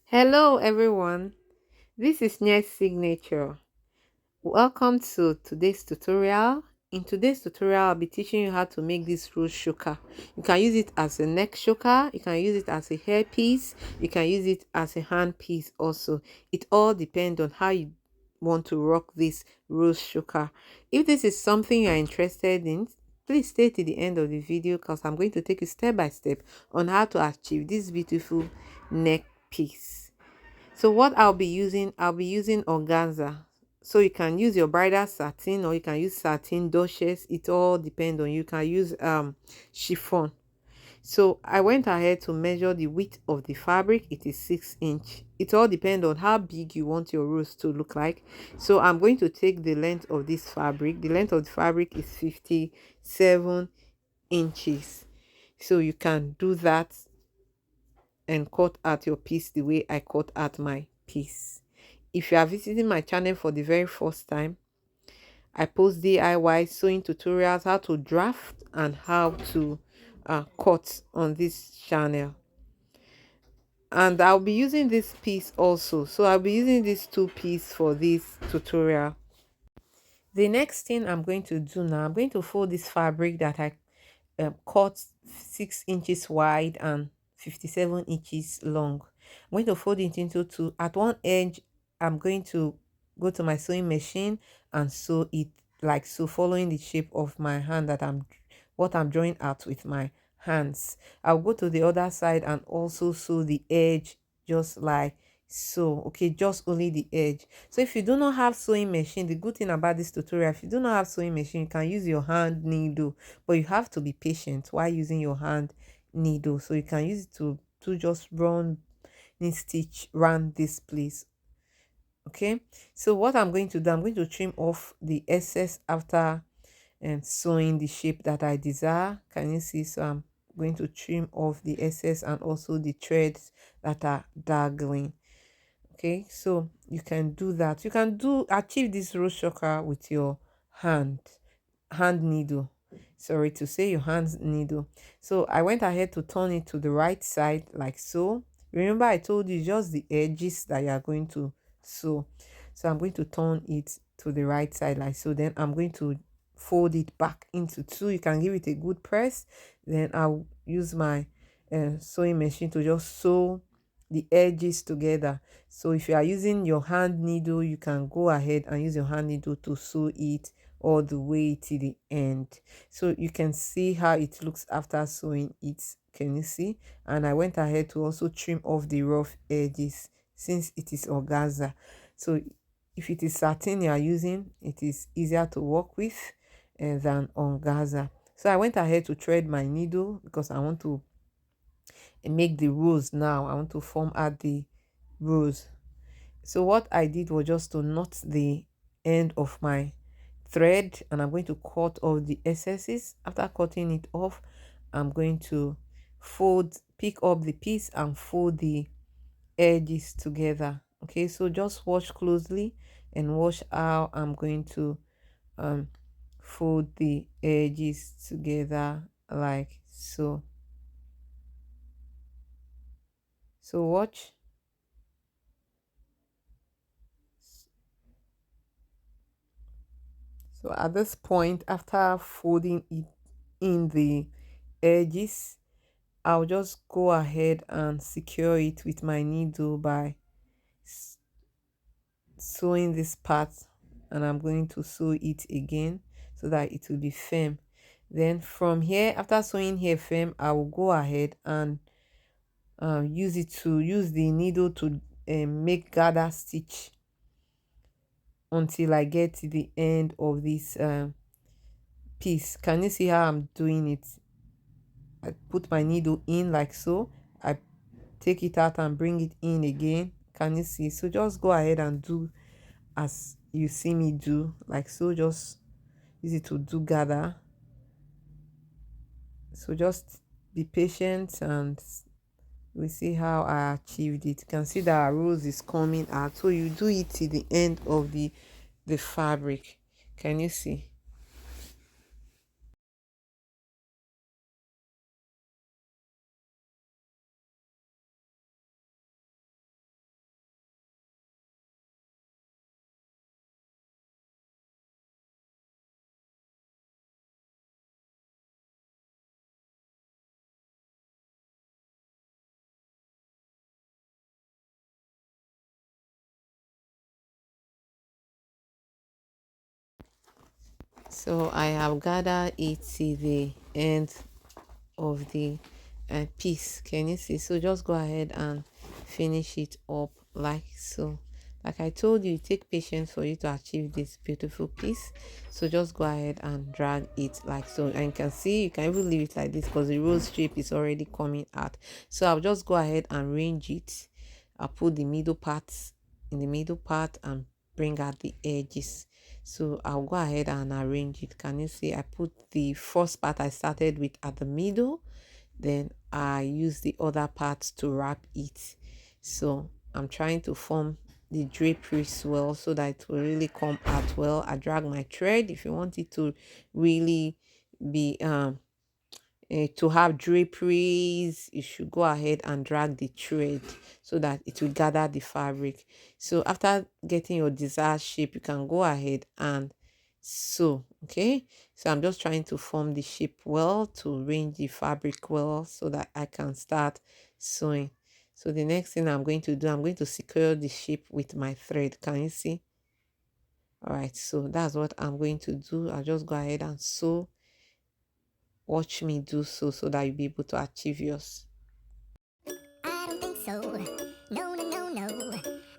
Hello everyone, this is Nye's Signature. Welcome to today's tutorial. In today's tutorial, I'll be teaching you how to make this rose choker. You can use it as a neck choker, you can use it as a hair piece, you can use it as a hand piece also. It all depends on how you want to rock this rose choker. If this is something you're interested in, please stay to the end of the video because I'm going to take you step by step on how to achieve this beautiful neck piece. So what I'll be using organza. So you can use your bridal satin or you can use satin doshes. It all depends on you. You can use chiffon. So I went ahead to measure the width of the fabric. It is 6 inch. It all depends on how big you want your rose to look like. So I'm going to take the length of this fabric. The length of the fabric is 57 inches. So you can do that and cut out your piece the way I cut out my piece. If you are visiting my channel for the very first time, I post DIY sewing tutorials, how to draft and how to cut on this channel. And I'll be using this piece also. So I'll be using these two pieces for this tutorial. The next thing I'm going to do now, I'm going to fold this fabric that I cut 6 inches wide and 57 inches long. I'm going to fold it into two. At one edge, I'm going to go to my sewing machine and sew it like so, following the shape of my hand that what I'm drawing out with my hands. I'll go to the other side and also sew the edge just like so. Okay, just only the edge. So if you do not have sewing machine, the good thing about this tutorial, if you do not have sewing machine, you can use your hand needle, but you have to be patient while using your hand needle. So you can use it to just run knit stitch around this place. Okay, so what I'm going to do, I'm going to trim off the excess after and sewing the shape that I desire. Can you see? So I'm going to trim off the excess and also the threads that are dangling. Okay, so you can do that. You can achieve this rose choker with your hand needle, sorry to say, your hand needle. So I went ahead to turn it to the right side like so. Remember I told you just the edges that you are going to sew. So I'm going to turn it to the right side like so. Then I'm going to fold it back into two. You can give it a good press. Then I'll use my sewing machine to just sew the edges together. So if you are using your hand needle, you can go ahead and use your hand needle to sew it all the way to the end. So you can see how it looks after sewing it. Can you see? And I went ahead to also trim off the rough edges since it is organza. So if it is satin you are using, it is easier to work with than organza. So I went ahead to thread my needle because I want to make the rows now. I want to form out the rows. So what I did was just to knot the end of my thread, and I'm going to cut off the excesses. After cutting it off, I'm going to pick up the piece and fold the edges together. Okay, so just watch closely and watch how I'm going to um fold the edges together like so. So watch. So at this point, after folding it in the edges, I'll just go ahead and secure it with my needle by sewing this part, and I'm going to sew it again so that it will be firm. Then from here, after sewing here firm, I will go ahead and use the needle to make gather stitch until I get to the end of this piece. Can you see how I'm doing it? I put my needle in like so. I take it out and bring it in again. Can you see? So just go ahead and do as you see me do like so. Just use it to do gather. So just be patient and we see how I achieved it. You can see that our rose is coming out. So you do it to the end of the fabric. Can you see? So I have gathered it to the end of the piece. Can you see? So just go ahead and finish it up like so. Like I told you, it take patience for you to achieve this beautiful piece. So just go ahead and drag it like so. And you can see, you can even leave it like this because the rose shape is already coming out. So I'll just go ahead and arrange it. I'll put the middle parts in the middle part and bring out the edges. So I'll go ahead and arrange it. Can you see? I put the first part I started with at the middle, then I use the other parts to wrap it. So I'm trying to form the draperies well so that it will really come out well. I drag my thread. If you want it to really be to have draperies, you should go ahead and drag the thread so that it will gather the fabric. So after getting your desired shape, you can go ahead and sew. Okay, so I'm just trying to form the shape well, to arrange the fabric well so that I can start sewing. So the next thing I'm going to do, I'm going to secure the shape with my thread. Can you see? All right, so that's what I'm going to do. I'll just go ahead and sew. Watch me do so that you'll be able to achieve yours. I don't think so. No, no, no, no.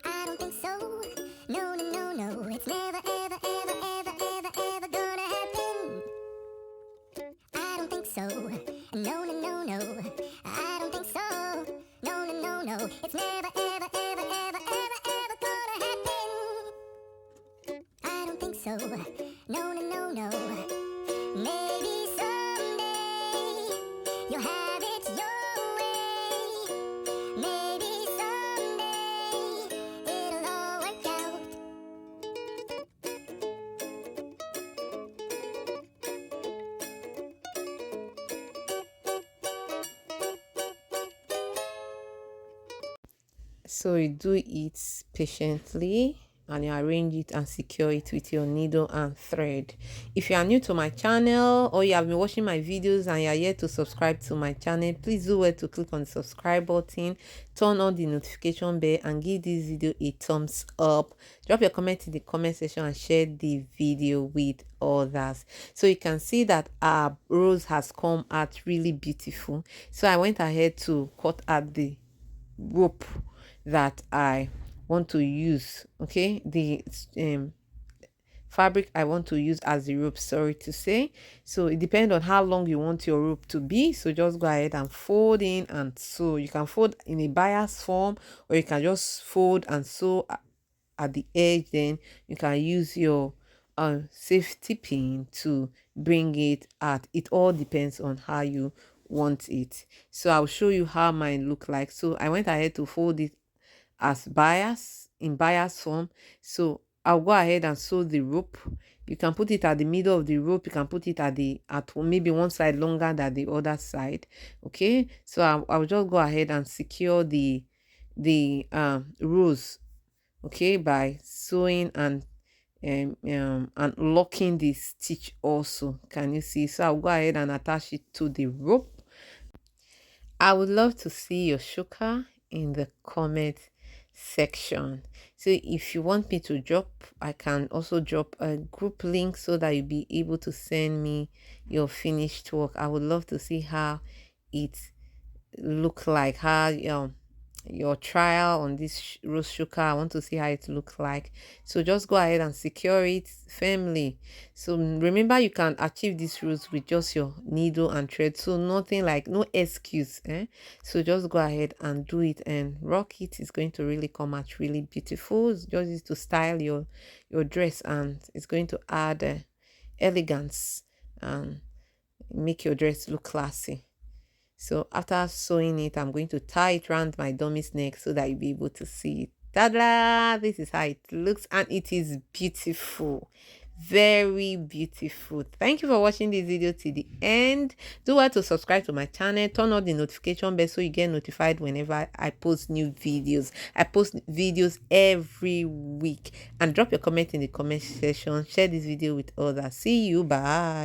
I don't think so. No, no, no, no. It's never, ever, ever, ever, ever, ever gonna happen. I don't think so. No, no, no, no. I don't think so. No, no, no, no. It's never, ever, ever, ever, ever, ever gonna happen. I don't think so. No, no, no, no. Maybe someday you'll have it your way. Maybe someday it'll all work out. So you do it patiently and you arrange it and secure it with your needle and thread. If you are new to my channel or you have been watching my videos and you are yet to subscribe to my channel, please do well to click on the subscribe button, turn on the notification bell and give this video a thumbs up. Drop your comment in the comment section and share the video with others. So you can see that our rose has come out really beautiful. So I went ahead to cut out the rope that I want to use. Okay, the fabric I want to use as the rope, sorry to say. So it depends on how long you want your rope to be. So just go ahead and fold in and sew. You can fold in a bias form or you can just fold and sew at the edge. Then you can use your safety pin to bring it out. It all depends on how you want it. So I'll show you how mine look like. So I went ahead to fold it as bias, in bias form. So I'll go ahead and sew the rope. You can put it at the middle of the rope. You can put it at maybe one side longer than the other side. Okay, so I'll just go ahead and secure the rows, okay, by sewing and locking the stitch also. Can you see? So I'll go ahead and attach it to the rope. I would love to see your shukar in the comment section. So if you want me to drop, I can also drop a group link so that you'll be able to send me your finished work. I would love to see how it look like, how your trial on this rose sugar. I want to see how it looks like. So just go ahead and secure it firmly. So remember, you can achieve this rose with just your needle and thread. So nothing like, no excuse. So just go ahead and do it and rock it. It's going to really come out really beautiful. It's just to style your dress, and it's going to add elegance and make your dress look classy. So after sewing it, I'm going to tie it around my dummy's neck so that you'll be able to see it. Ta-da! This is how it looks, and it is beautiful. Very beautiful. Thank you for watching this video till the end. Do well to subscribe to my channel, turn on the notification bell so you get notified whenever I post new videos. I post videos every week. And drop your comment in the comment section. Share this video with others. See you. Bye.